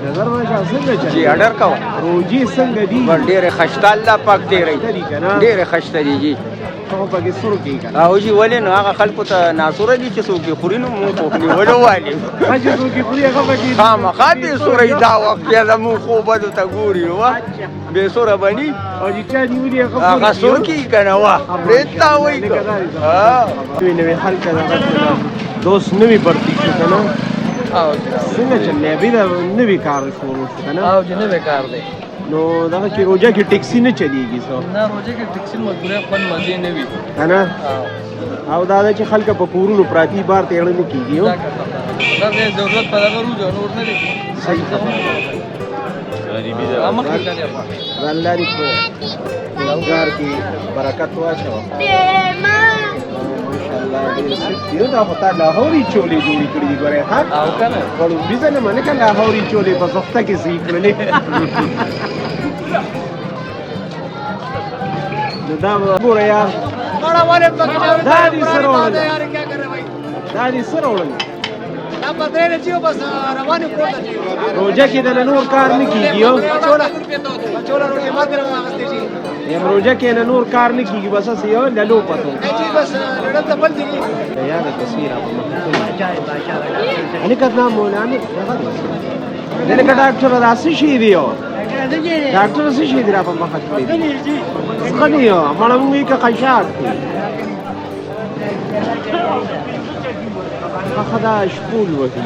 نظر ماشا څنګه چل جی اډر کا روجي څنګه دي ور ډېر خشته الله پاک دې رہی ډېر خشته دي جی هغه پکې سر کې کنه او جی ولې نو هغه خلکو ته ناسوره دي چې څوک خوري نو مو خو نه ولو والي حاجه څوک خوري هغه پکې خامخا دې سورې دا وخت یا زمو خو بده ته ګوري وا به سوره بني او چې چا نیولې هغه سور کی کنه وا پرېتا وای ها نوې حل کړه دوست نوې پرتی کنه او څنګه چلې به نوې کار شروع کنه او چې نوې کار دی نو دا چې روزه کې ټیکسي نه چلیږي څو نه روزه کې ټیکسي مجبورې خپل مزه نه وي کنه او دا چې خلک په کورونو پراتی بار ته اړه نه کیږي دا به ضرورت پیدا کړو جو نور نه دي صحیح غریبی ده امر کړی الله دې په لوګار کې برکت واچو ماشاءالله دې ستیو دا پتا لاهوري چولې جوړې کړې دي ګوره ها او کنه ورو بيزنه باندې کله لاهوري چولې په وخته کې سې کړلې دا ګوره یار دا دې سره وړل دا دې سره وړل دا پدې نه چې بس روانه پروت دي روزه کې د نور کار نه کیږي یو چولا روزه ما درو واغستې شي یم روزه کې نه نور کار نه کیږي بس یو لالو پتو چې بس لړل ته بل دي یاد تصویر اپ انا کتنا مولانا دغه ډاکټر راسي شي دیو ډاکټر راسي شي دی را په مخ کې غنیو مړموي کا قشاق خدا شپول وهي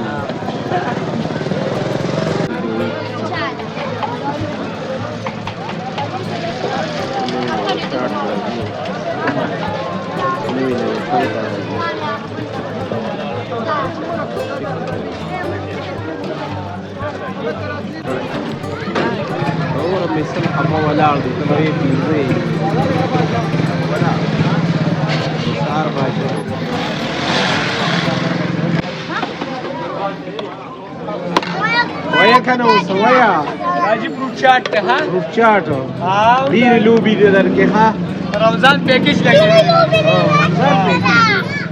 اور مثل حمو ولاړ دي ته یې پیږي سار باشه ویا کنه وسویا راجی فروټ چاټ ته ها فروټ چاټ ها ډیر لوبي دي درکې ها رمضان پیکیج لګي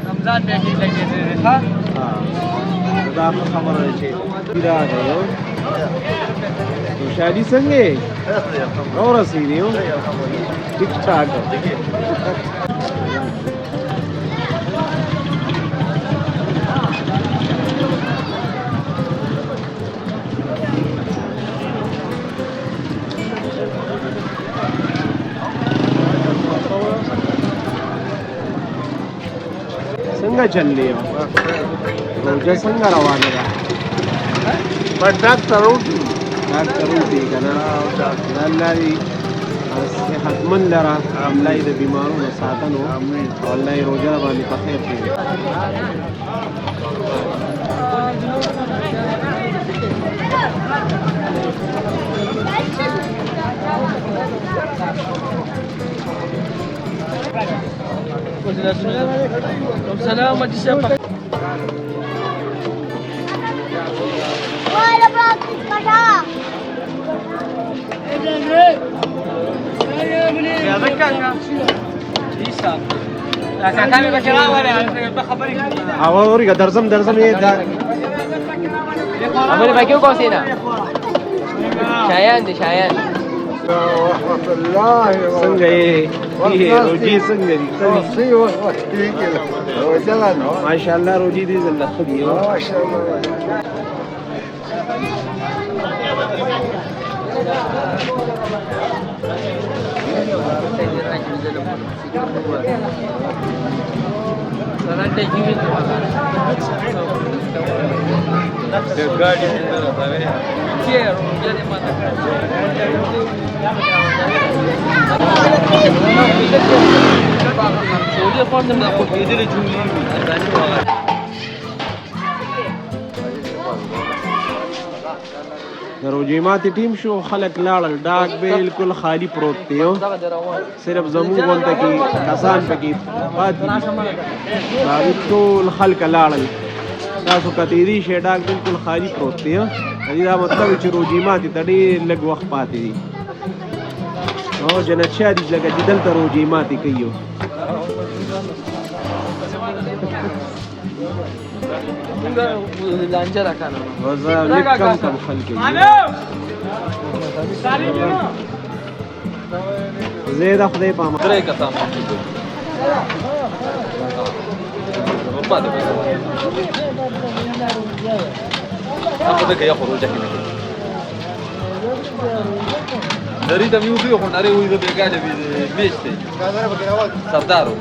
رمضان پیکیج لګي ها دا خبره چې دا دی شادي څنګه اور سینیو ټیک ټاک څنګه چللی روزه څنګه روانه ده په ډاکټر وټي ډاکټر وټي کنه الله دې صحتمند لره الله دې بیمارونو ساتنو امين الله دې روزه باندې په خیر کړي سلام عليكم Olha pra cá! اورګه درزم یې دا امر باکیو کوسینا شایان دي شایان رحمت الله څنګه یې روجي څنګه دي ماشاءالله روجي دي زنده خدي ماشاءالله روجي ماتي ټیم شو خلک لاړل ډاک بالکل خالی پروت دی صرف زمون غونډه کې کسان پکې پاتې دي ټول خلک لاړل تاسو کتیری شي ډاک بالکل خالی پروت دی دا مطلب چې روجي ماتي ته ډېر لږ وخت پاتې دي او جنت شادي لګا چې دلته روجي ماتي کوي لانجه را کنه وزا لږ کم خلک دي زه د خدای په امان درې کسان apa dia خروج هنا dari da mi ubi ho nare ubi be gaje bi meste sardaro